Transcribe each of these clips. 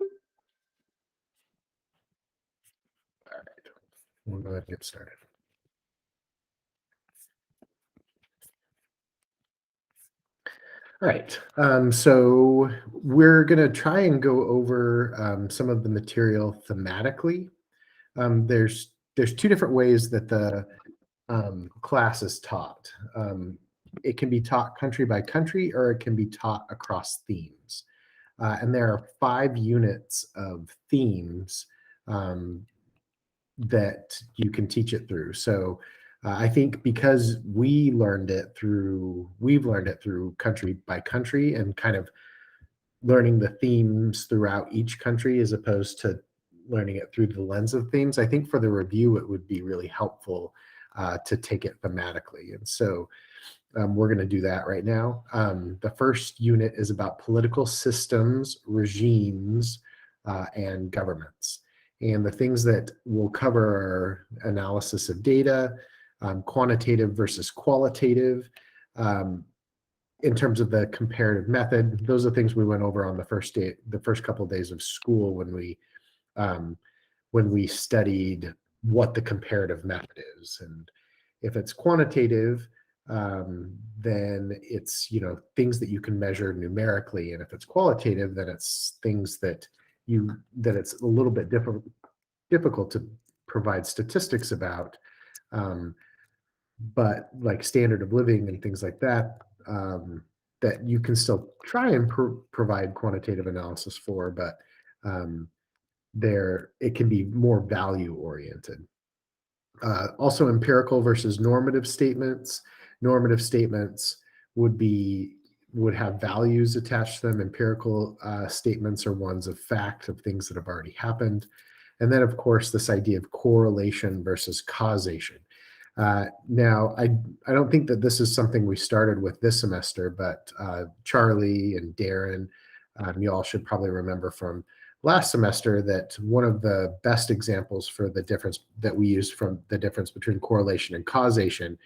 All right, we'll go ahead and get started. All right, so we're going to try and go over some of the material thematically. There's two different ways that the class is taught. It can be taught country by country, or it can be taught across themes. And there are 5 units of themes um, that you can teach it through. So I think because we've learned it through country by country and kind of learning the themes throughout each country as opposed to learning it through the lens of themes. I think for the review, it would be really helpful to take it thematically. And so we're going to do that right now. The first unit is about political systems, regimes, and governments. And the things that we'll cover are analysis of data, quantitative versus qualitative. In terms of the comparative method, those are things we went over on the first couple of days of school when we studied what the comparative method is. And if it's quantitative, then it's things that you can measure numerically, and if it's qualitative, then it's things that it's a little bit difficult to provide statistics about, but like standard of living and things like that, that you can still try and provide quantitative analysis for, but it can be more value oriented. Also, empirical versus normative statements. Normative statements would have values attached to them. Empirical statements are ones of fact, of things that have already happened. And then, of course, this idea of correlation versus causation. Now, I don't think that this is something we started with this semester, but Charlie and Darren, you all should probably remember from last semester that one of the best examples for the difference that we used from the difference between correlation and causation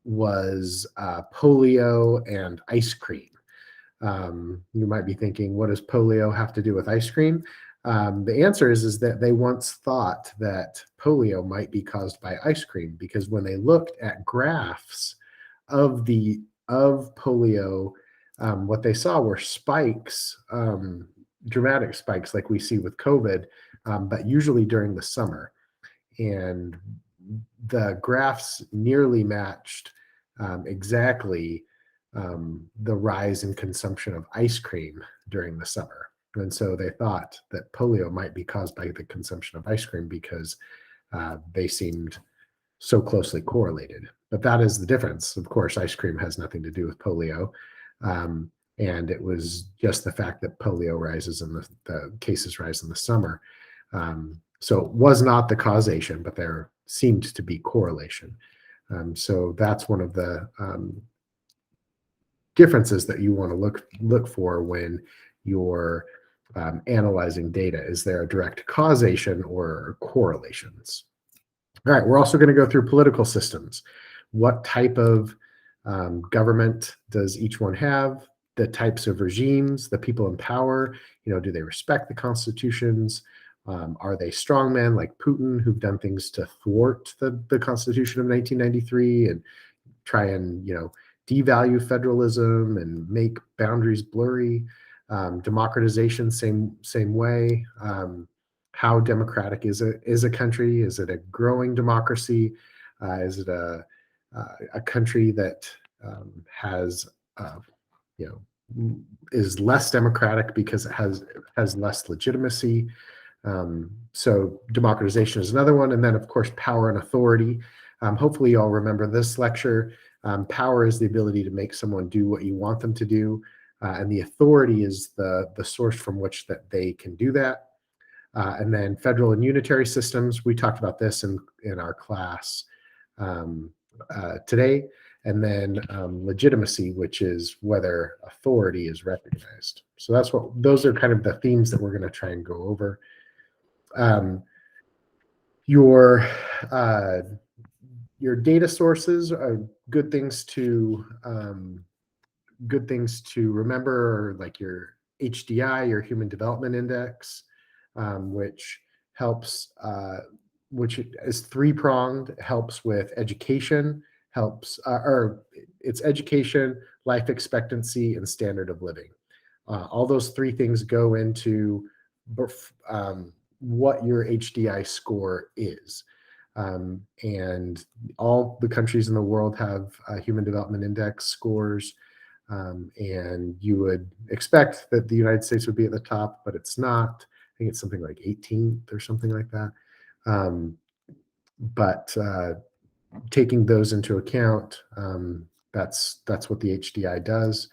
was polio and ice cream. You might be thinking, what does polio have to do with ice cream? The answer is that they once thought that polio might be caused by ice cream, because when they looked at graphs of polio, what they saw were spikes, dramatic spikes like we see with COVID, but usually during the summer. And the graphs nearly matched exactly the rise in consumption of ice cream during the summer. And so they thought that polio might be caused by the consumption of ice cream because they seemed so closely correlated. But that is the difference. Of course, ice cream has nothing to do with polio. And it was just the fact that polio rises and the cases rise in the summer. So it was not the causation, but there seemed to be correlation. So that's one of the differences that you want to look for when you're analyzing data. Is there a direct causation or correlations? All right, we're also going to go through political systems. What type of government does each one have? The types of regimes, the people in power, do they respect the constitutions? Are they strongmen like Putin, who've done things to thwart the Constitution of 1993 and try and devalue federalism and make boundaries blurry? Democratization, same way. How democratic is a country? Is it a growing democracy? Is it a country that has is less democratic because it has less legitimacy? So democratization is another one. And then, of course, power and authority. Hopefully you all remember this lecture. Power is the ability to make someone do what you want them to do. And the authority is the source from which that they can do that. And then federal and unitary systems. We talked about this in our class today. And then legitimacy, which is whether authority is recognized. So those are kind of the themes that we're going to try and go over. Your data sources are good things to remember, like your HDI, or Human Development Index, which helps, which is three pronged, helps with education, helps, or it's education, life expectancy, and standard of living. All those three things go into what your HDI score is. And all the countries in the world have Human Development Index scores. And you would expect that the United States would be at the top, but it's not. I think it's something like 18th or something like that. Um, but taking those into account, that's what the HDI does.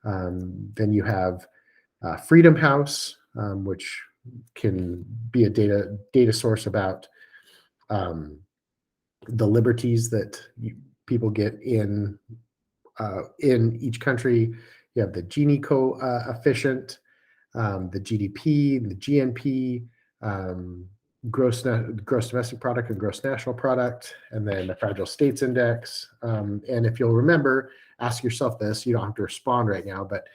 Then you have Freedom House, which can be a data source about um, the liberties that people get in each country. You have the Gini coefficient, the GDP, the GNP, um, gross domestic product and gross national product, and then the Fragile States Index. And if you'll remember, ask yourself this. You don't have to respond right now, but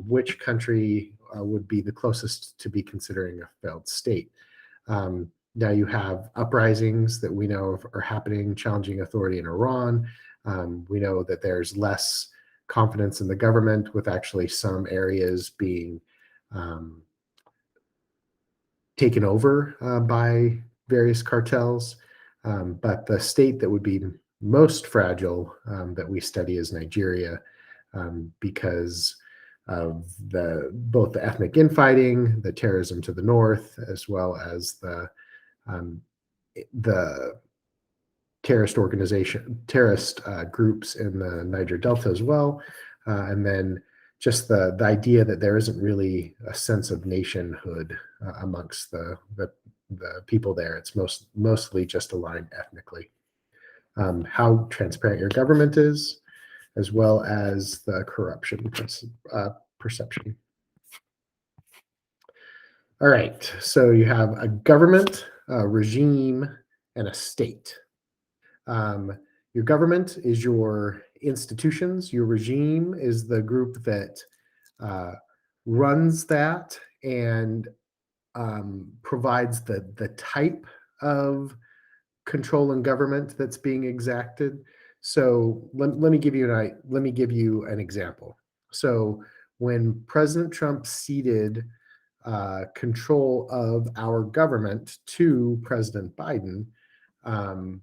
which country would be the closest to be considering a failed state? Now you have uprisings that we know are happening, challenging authority in Iran. We know that there's less confidence in the government, with actually some areas being taken over by various cartels. But the state that would be most fragile that we study is Nigeria, because of both the ethnic infighting, the terrorism to the north, as well as um, the terrorist groups in the Niger Delta as well, and then just the idea that there isn't really a sense of nationhood amongst the people there. It's mostly just aligned ethnically. How transparent your government is, as well as the corruption perception. All right, so you have a government, a regime, and a state. Your government is your institutions. Your regime is the group that uh, runs that and provides the type of control and government that's being exacted. So let me give you an example. So when President Trump ceded control of our government to President Biden, um,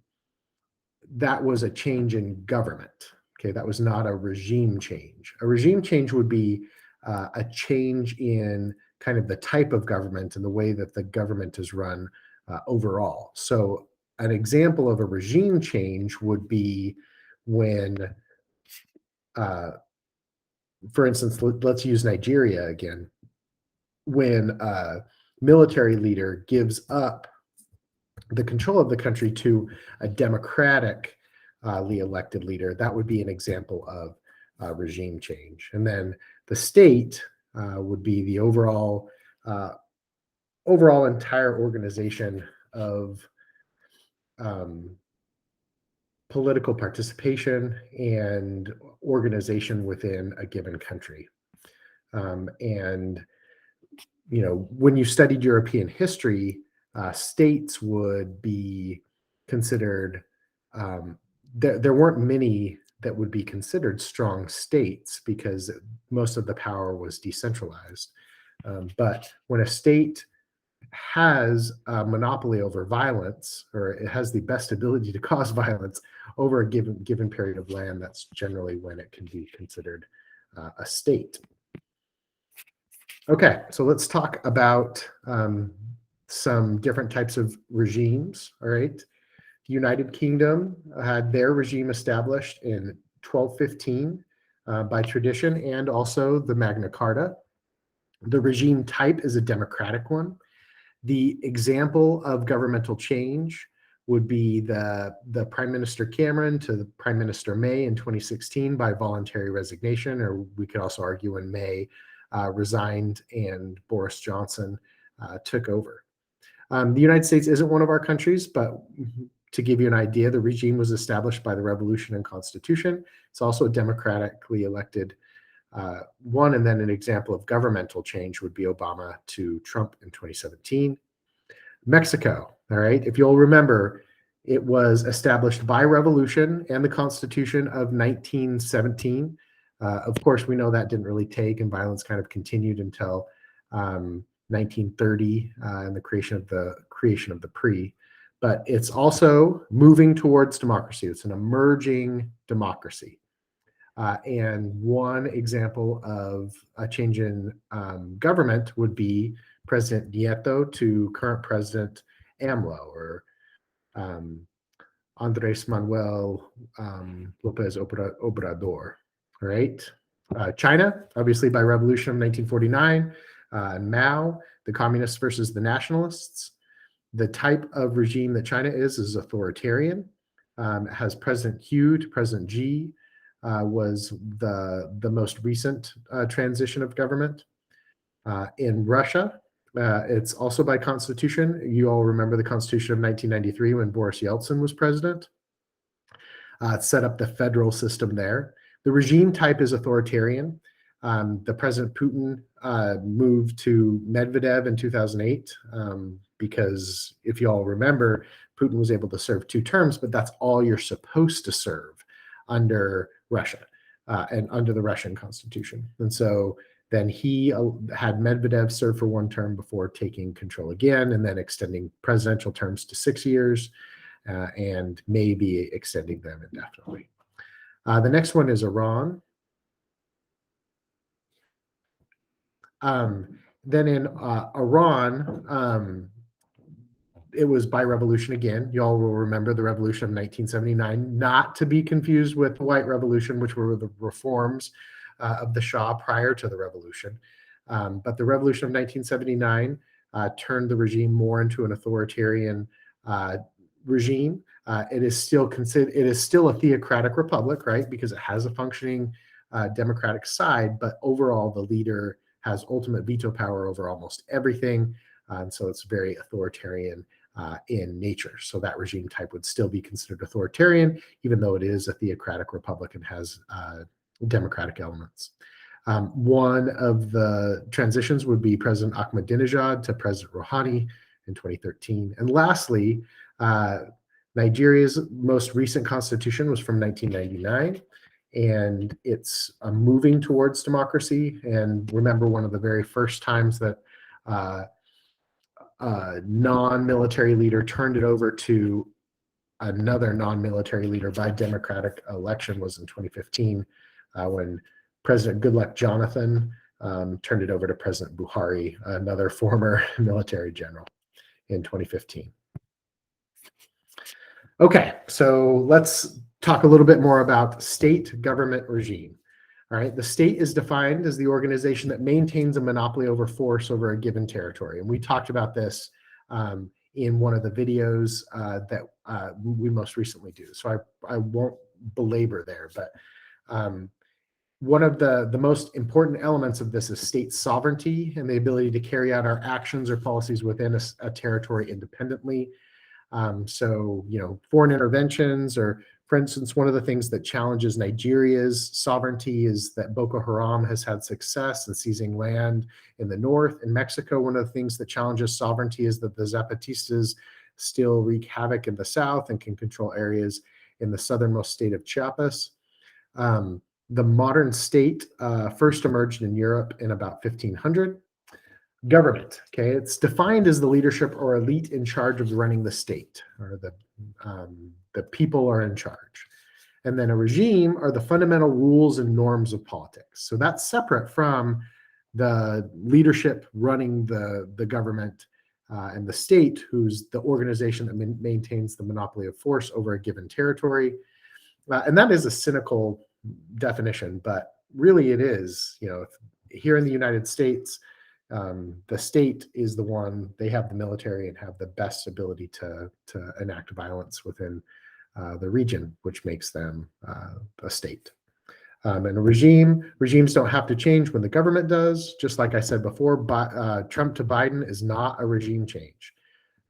that was a change in government. Okay, that was not a regime change. A regime change would be a change in kind of the type of government and the way that the government is run overall. So, an example of a regime change would be when, uh, for instance, let's use Nigeria again. When a military leader gives up the control of the country to a democratically elected leader, that would be an example of regime change. And then the state would be the uh, overall entire organization of um, political participation and organization within a given country. And when you studied European history, states would be considered. There weren't many that would be considered strong states because most of the power was decentralized. But when a state has a monopoly over violence, or it has the best ability to cause violence over a given period of land, that's generally when it can be considered a state. Okay, so let's talk about some different types of regimes. All right, the United Kingdom had their regime established in 1215 by tradition and also the Magna Carta. The regime type is a democratic one. The example of governmental change would be the Prime Minister Cameron to the Prime Minister May in 2016 by voluntary resignation, or we could also argue when May resigned and Boris Johnson took over. The United States isn't one of our countries, but to give you an idea, the regime was established by the Revolution and Constitution. It's also a democratically elected one. And then an example of governmental change would be Obama to Trump in 2017. Mexico, all right, if you'll remember, it was established by revolution and the Constitution of 1917. Of course, we know that didn't really take, and violence kind of continued until 1930 and the creation of the PRI. But it's also moving towards democracy. It's an emerging democracy. And one example of a change in government would be President Nieto to current President AMLO, or um, Andres Manuel Lopez Obrador, right? China, obviously by revolution of 1949, Mao, the communists versus the nationalists. The type of regime that China is authoritarian. It has President Hu to President Xi, was the most recent transition of government. In Russia, it's also by constitution. You all remember the Constitution of 1993 when Boris Yeltsin was president. It set up the federal system there. The regime type is authoritarian. The President Putin moved to Medvedev in 2008 because if you all remember, Putin was able to serve 2 terms, but that's all you're supposed to serve under Russia and under the Russian constitution. And so then he had Medvedev serve for 1 term before taking control again, and then extending presidential terms to 6 years and maybe extending them indefinitely. The next one is Iran. Then in Iran, it was by revolution again. Y'all will remember the revolution of 1979, not to be confused with the White Revolution, which were the reforms of the Shah prior to the revolution. But the revolution of 1979 turned the regime more into an authoritarian regime. It is still a theocratic republic, right? Because it has a functioning democratic side, but overall the leader has ultimate veto power over almost everything. And so it's very authoritarian in nature. So that regime type would still be considered authoritarian, even though it is a theocratic republic and has democratic elements. One of the transitions would be President Ahmadinejad to President Rouhani in 2013. And lastly, Nigeria's most recent constitution was from 1999. And it's moving towards democracy. And remember, one of the very first times that a non-military leader turned it over to another non-military leader by democratic election was in 2015, when President Goodluck Jonathan turned it over to President Buhari, another former military general, in 2015. Okay, so let's talk a little bit more about state government regime. All right, the state is defined as the organization that maintains a monopoly over force over a given territory. And we talked about this in one of the videos that we most recently do. So I won't belabor there, but one of the most important elements of this is state sovereignty and the ability to carry out our actions or policies within a territory independently. So, foreign interventions, or for instance, one of the things that challenges Nigeria's sovereignty is that Boko Haram has had success in seizing land in the north. In Mexico, one of the things that challenges sovereignty is that the Zapatistas still wreak havoc in the south and can control areas in the southernmost state of Chiapas. The modern state first emerged in Europe in about 1500. Government, okay, it's defined as the leadership or elite in charge of running the state, or the people are in charge. And then a regime are the fundamental rules and norms of politics. So that's separate from the leadership running the government and the state, who's the organization that maintains the monopoly of force over a given territory. And that is a cynical definition, but really it is, here in the United States, the state is the one, they have the military and have the best ability to enact violence within the region, which makes them a state. And regimes don't have to change when the government does. Just like I said before, Trump to Biden is not a regime change.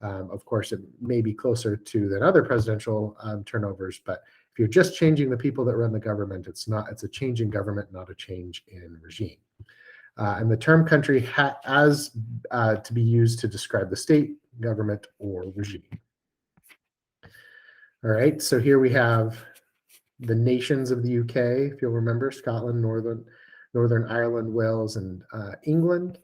Of course, it may be closer to than other presidential turnovers, but If you're just changing the people that run the government, it's a change in government, not a change in regime. And the term country has to be used to describe the state, government, or regime. All right, so here we have the nations of the UK, if you'll remember: Scotland, Northern Ireland, Wales, and England.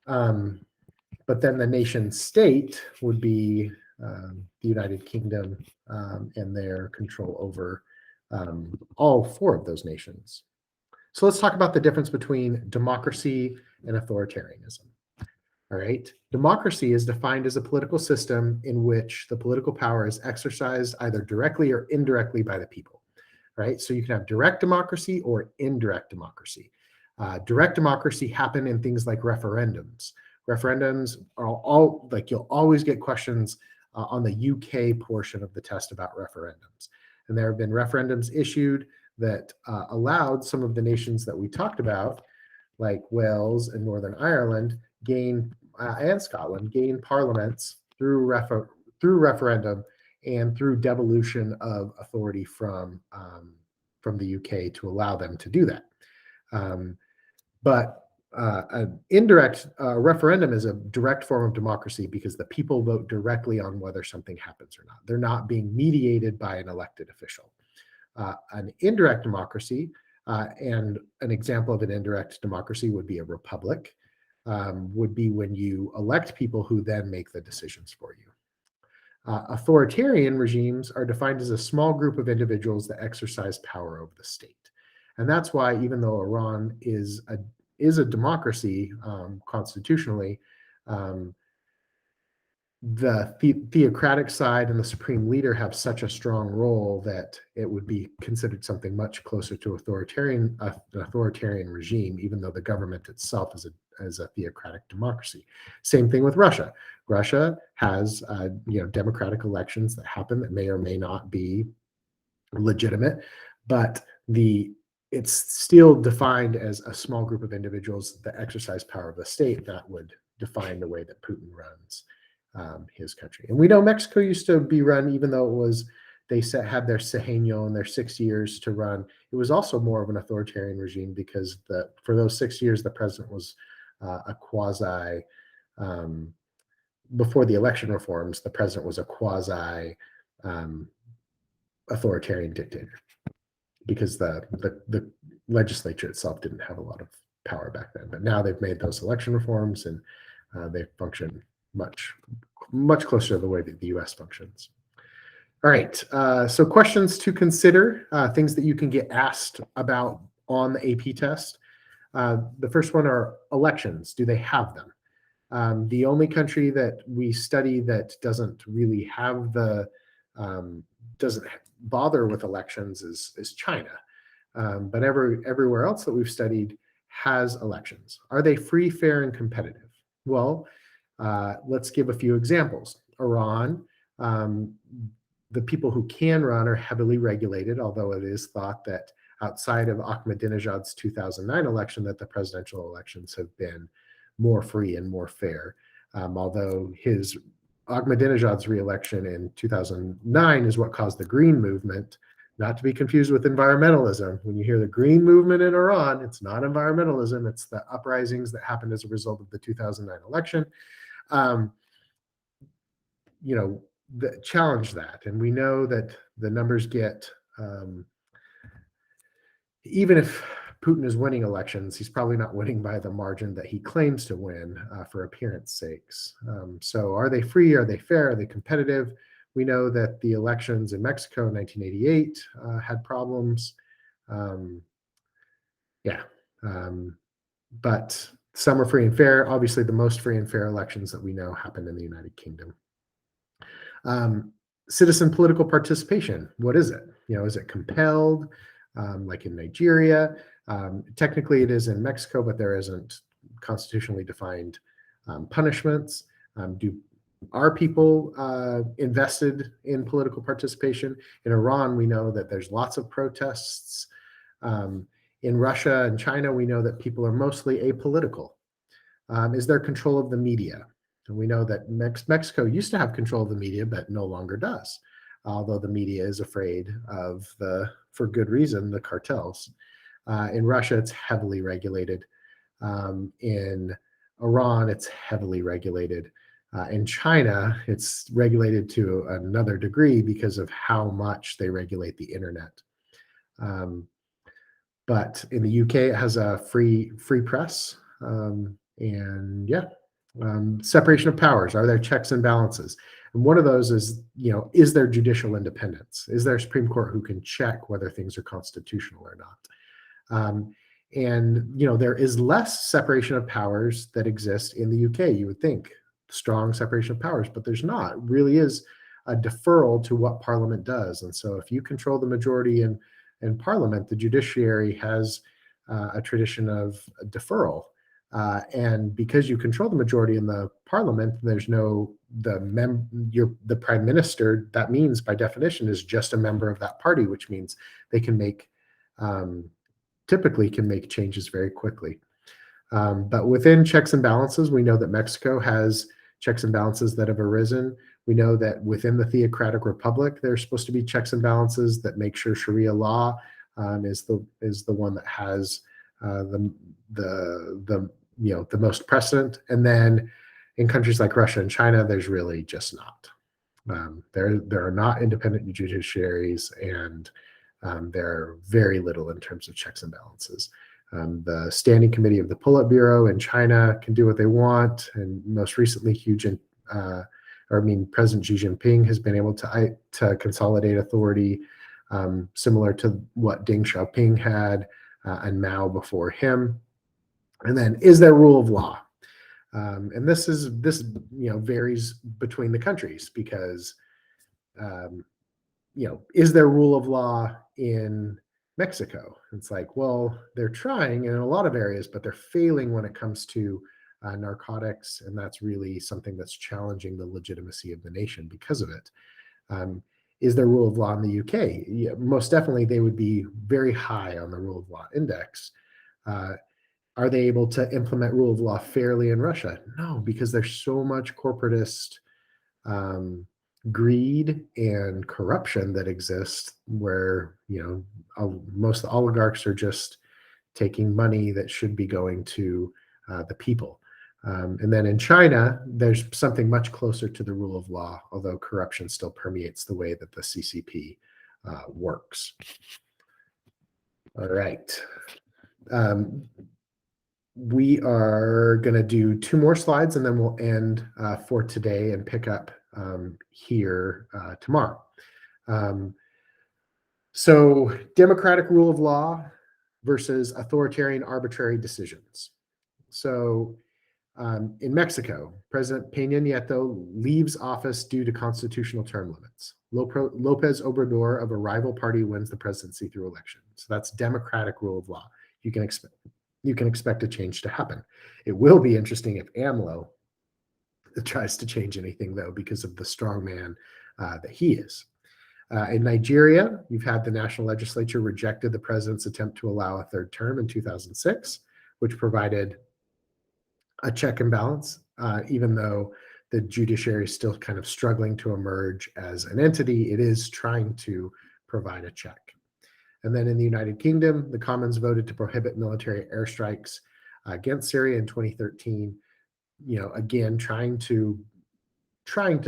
But then the nation state would be the United Kingdom and their control over all four of those nations. So let's talk about the difference between democracy and authoritarianism. All right. Democracy is defined as a political system in which the political power is exercised either directly or indirectly by the people. Right. So you can have direct democracy or indirect democracy. Direct democracy happen in things like referendums. Referendums are all like, you'll always get questions on the UK portion of the test about referendums. And there have been referendums issued that allowed some of the nations that we talked about, like Wales and Northern Ireland, and Scotland, gain parliaments through referendum and through devolution of authority from the UK to allow them to do that. But an indirect referendum is a direct form of democracy because the people vote directly on whether something happens or not. They're not being mediated by an elected official. An indirect democracy, and an example of an indirect democracy would be a republic, would be when you elect people who then make the decisions for you. Authoritarian regimes are defined as a small group of individuals that exercise power over the state. And that's why, even though Iran is a democracy constitutionally, the theocratic side and the supreme leader have such a strong role that it would be considered something much closer to authoritarian regime, even though the government itself is a theocratic democracy. Same thing with Russia. Russia has democratic elections that happen that may or may not be legitimate, but it's still defined as a small group of individuals that exercise power of the state that would define the way that Putin runs his country. And we know Mexico used to be run, even though they had their sexenio and their 6 years to run. It was also more of an authoritarian regime because for those 6 years, the president was a quasi, before the election reforms, the president was a quasi authoritarian dictator because the legislature itself didn't have a lot of power back then. But now they've made those election reforms and they function much closer to the way that the US functions. All right, so questions to consider, things that you can get asked about on the AP test. The first one are elections. Do they have them? The only country that we study that doesn't really have doesn't bother with elections is China. But everywhere else that we've studied has elections. Are they free, fair, and competitive? Well, let's give a few examples. Iran, the people who can run are heavily regulated, although it is thought that outside of Ahmadinejad's 2009 election, that the presidential elections have been more free and more fair. Although Ahmadinejad's re-election in 2009 is what caused the Green Movement, not to be confused with environmentalism. When you hear the Green Movement in Iran, it's not environmentalism, it's the uprisings that happened as a result of the 2009 election. Challenge that. And we know that the numbers get, even if Putin is winning elections, he's probably not winning by the margin that he claims to win for appearance sakes. So are they free? Are they fair? Are they competitive? We know that the elections in Mexico in 1988 had problems. But some are free and fair. Obviously, the most free and fair elections that we know happened in the United Kingdom. Citizen political participation, what is it? Is it compelled, like in Nigeria? Technically, it is in Mexico, but there isn't constitutionally defined punishments. Are people invested in political participation? In Iran, we know that there's lots of protests. In Russia and China, we know that people are mostly apolitical. Is there control of the media? And we know that Mexico used to have control of the media, but no longer does. although the media is afraid of for good reason, the cartels. In Russia, it's heavily regulated. In Iran, it's heavily regulated. In China, it's regulated to another degree because of how much they regulate the internet. Um, but in the UK, it has a free press, and yeah, separation of powers. Are there checks and balances? And one of those is, is there judicial independence? Is there a Supreme Court who can check whether things are constitutional or not? And there is less separation of powers that exist in the UK. You would think strong separation of powers, but there's not. It really is a deferral to what Parliament does. And so, if you control the majority in Parliament, the judiciary has a tradition of deferral. And because you control the majority in the Parliament, there's no the Prime Minister. That means, by definition, is just a member of that party, which means they can make typically can make changes very quickly. But within checks and balances, we know that Mexico has checks and balances that have arisen. We know that within the theocratic republic, there's supposed to be checks and balances that make sure Sharia law is the one that has the most precedent. And then in countries like Russia and China, there's really just not. There are not independent judiciaries, and there are very little in terms of checks and balances. The Standing Committee of the Politburo in China can do what they want, and most recently, President Xi Jinping has been able to consolidate authority, similar to what Deng Xiaoping had and Mao before him. And then, is there rule of law? And this varies between the countries because is there rule of law in Mexico? It's like, well, they're trying in a lot of areas, but they're failing when it comes to narcotics, and that's really something that's challenging the legitimacy of the nation because of it. Is there rule of law in the UK? Yeah, most definitely, they would be very high on the rule of law index. Are they able to implement rule of law fairly in Russia? No, because there's so much corporatist greed and corruption that exists where, most of the oligarchs are just taking money that should be going to the people. And then in China, there's something much closer to the rule of law, although corruption still permeates the way that the CCP works. All right. We are going to do 2 more slides, and then we'll end for today and pick up here tomorrow. So democratic rule of law versus authoritarian arbitrary decisions. So in Mexico, President Peña Nieto leaves office due to constitutional term limits. Lopez Obrador of a rival party wins the presidency through election. So that's democratic rule of law. You can expect a change to happen. It will be interesting if AMLO tries to change anything, though, because of the strong man that he is. In Nigeria, you've had the national legislature rejected the president's attempt to allow a third term in 2006, which provided a check and balance, even though the judiciary is still kind of struggling to emerge as an entity. It is trying to provide a check. And then in the United Kingdom, the Commons voted to prohibit military airstrikes against Syria in 2013. Again, trying to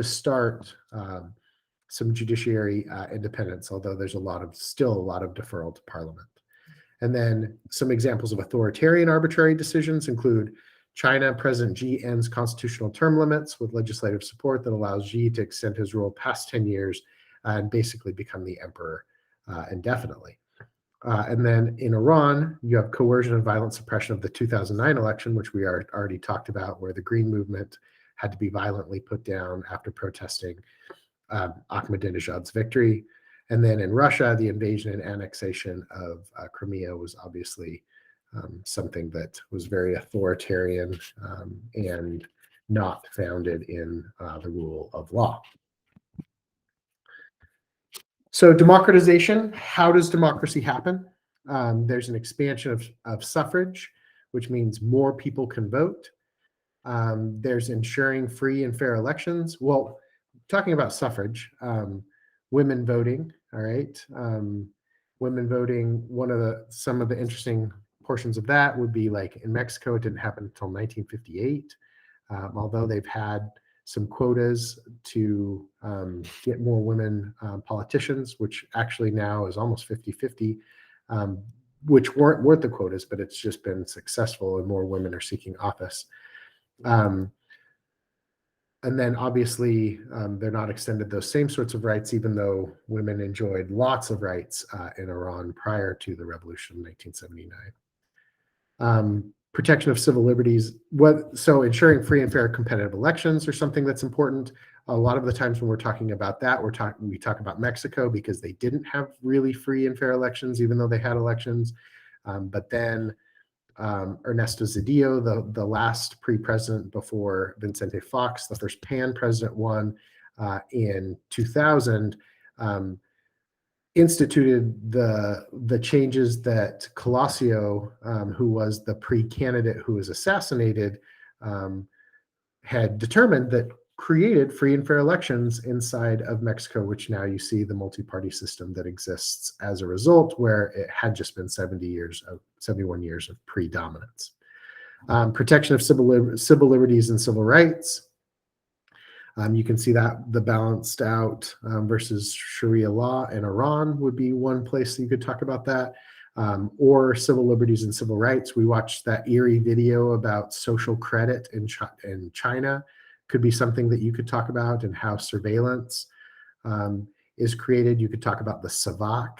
start some judiciary independence, although there's still a lot of deferral to Parliament. And then some examples of authoritarian arbitrary decisions include China. President Xi ends constitutional term limits with legislative support that allows Xi to extend his rule past 10 years and basically become the emperor indefinitely. And then in Iran, you have coercion and violent suppression of the 2009 election, which we already talked about, where the Green Movement had to be violently put down after protesting Ahmadinejad's victory. And then in Russia, the invasion and annexation of Crimea was obviously something that was very authoritarian and not founded in the rule of law. So democratization, how does democracy happen? There's an expansion of suffrage, which means more people can vote. There's ensuring free and fair elections. Well, talking about suffrage, women voting. All right. Women voting. Some of the interesting portions of that would be like in Mexico, it didn't happen until 1958, although they've had some quotas to get more women politicians, which actually now is almost 50-50, um, which weren't worth the quotas, but it's just been successful and more women are seeking office. Um, and then obviously, they're not extended those same sorts of rights, even though women enjoyed lots of rights in Iran prior to the revolution in 1979. Protection of civil liberties. So ensuring free and fair competitive elections are something that's important. A lot of the times when we're talking about that, we talk about Mexico because they didn't have really free and fair elections, even though they had elections. But then Ernesto Zedillo, the last pre-president before Vicente Fox, the first pan-president one in 2000, um, instituted the changes that Colosio, who was the pre-candidate who was assassinated, um, had determined that created free and fair elections inside of Mexico, which now you see the multi-party system that exists as a result, where it had just been 71 years of predominance. Protection of civil liberties and civil rights. You can see that the balanced out versus Sharia law in Iran would be one place that you could talk about that. Or civil liberties and civil rights. We watched that eerie video about social credit in China. Could be something that you could talk about, and how surveillance is created. You could talk about the Savak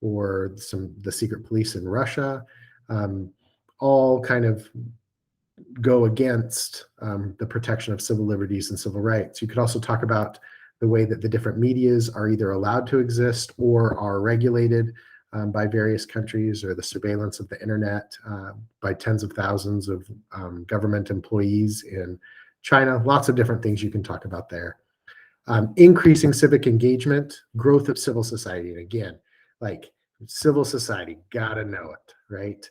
or the secret police in Russia. All kind of go against the protection of civil liberties and civil rights. You could also talk about the way that the different medias are either allowed to exist or are regulated by various countries, or the surveillance of the internet by tens of thousands of government employees in China. Lots of different things you can talk about there. Increasing civic engagement, growth of civil society. And again, like civil society, gotta know it, right?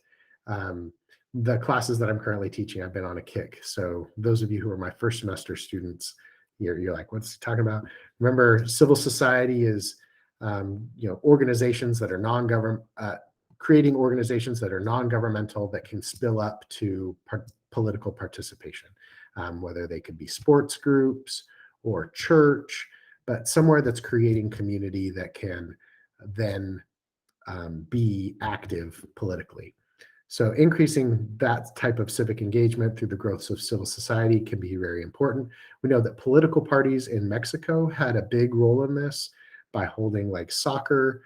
The classes that I'm currently teaching, I've been on a kick. So those of you who are my first semester students, you're like, what's he talking about? Remember, civil society is organizations that are non-government, creating organizations that are non-governmental that can spill up to political participation, whether they could be sports groups or church, but somewhere that's creating community that can then be active politically. So increasing that type of civic engagement through the growth of civil society can be very important. We know that political parties in Mexico had a big role in this by holding like soccer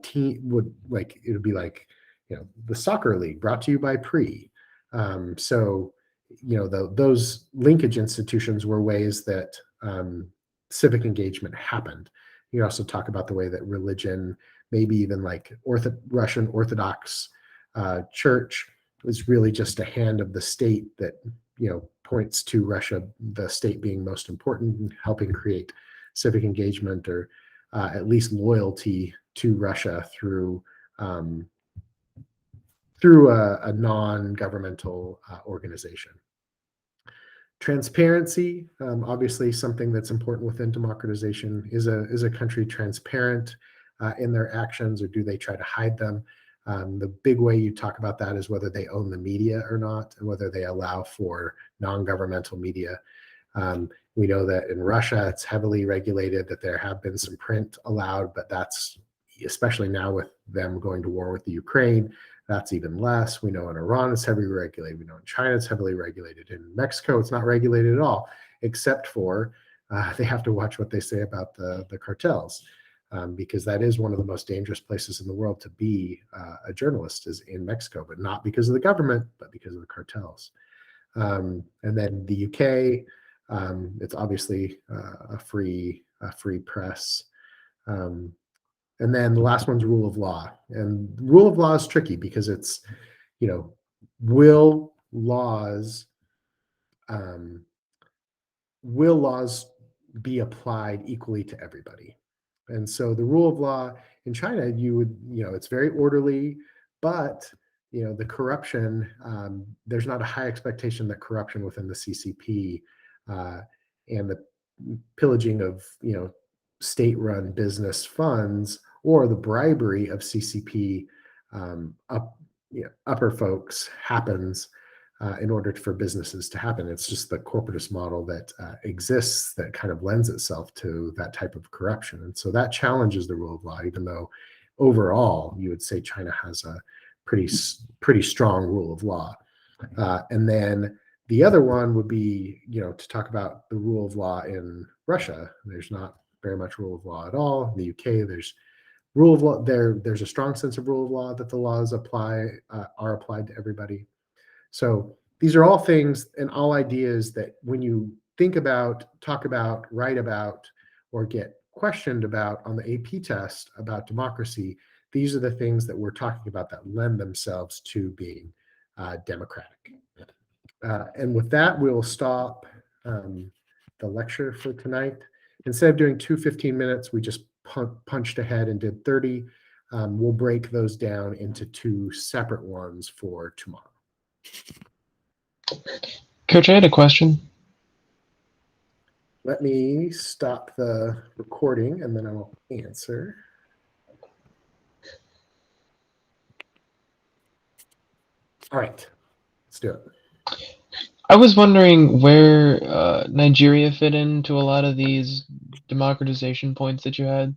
team would like, it would be like, the soccer league brought to you by Pre. So, those linkage institutions were ways that civic engagement happened. You also talk about the way that religion, maybe even like Russian Orthodox Church, was really just a hand of the state that points to Russia, the state being most important in helping create civic engagement, or at least loyalty to Russia through a non-governmental organization. Transparency, obviously something that's important within democratization. Is a country transparent in their actions, or do they try to hide them? The big way you talk about that is whether they own the media or not, and whether they allow for non-governmental media. We know that in Russia, it's heavily regulated, that there have been some print allowed, but that's, especially now with them going to war with the Ukraine, that's even less. We know in Iran, it's heavily regulated. We know in China, it's heavily regulated. In Mexico, it's not regulated at all, except for they have to watch what they say about the cartels, because that is one of the most dangerous places in the world to be a journalist, is in Mexico, but not because of the government, but because of the cartels. And then the UK, it's obviously a free press. And then the last one's rule of law. And rule of law is tricky because it's, will laws be applied equally to everybody? And so the rule of law in China, it's very orderly, but the corruption, there's not a high expectation that corruption within the CCP and the pillaging of state-run business funds, or the bribery of CCP upper folks happens in order for businesses to happen. It's just the corporatist model that exists that kind of lends itself to that type of corruption. And so that challenges the rule of law, even though overall you would say China has a pretty strong rule of law. And then the other one would be, to talk about the rule of law in Russia. There's not very much rule of law at all. In the UK, there's rule of law. There's a strong sense of rule of law that the laws are applied to everybody. So these are all things and all ideas that when you think about, talk about, write about, or get questioned about on the AP test about democracy, these are the things that we're talking about that lend themselves to being democratic. And with that, we'll stop the lecture for tonight. Instead of doing 15 minutes, we just punched ahead and did 30. We'll break those down into 2 separate ones for tomorrow. Coach, I had a question. Let me stop the recording and then I will answer. All right, let's do it. I was wondering where Nigeria fit into a lot of these democratization points that you had.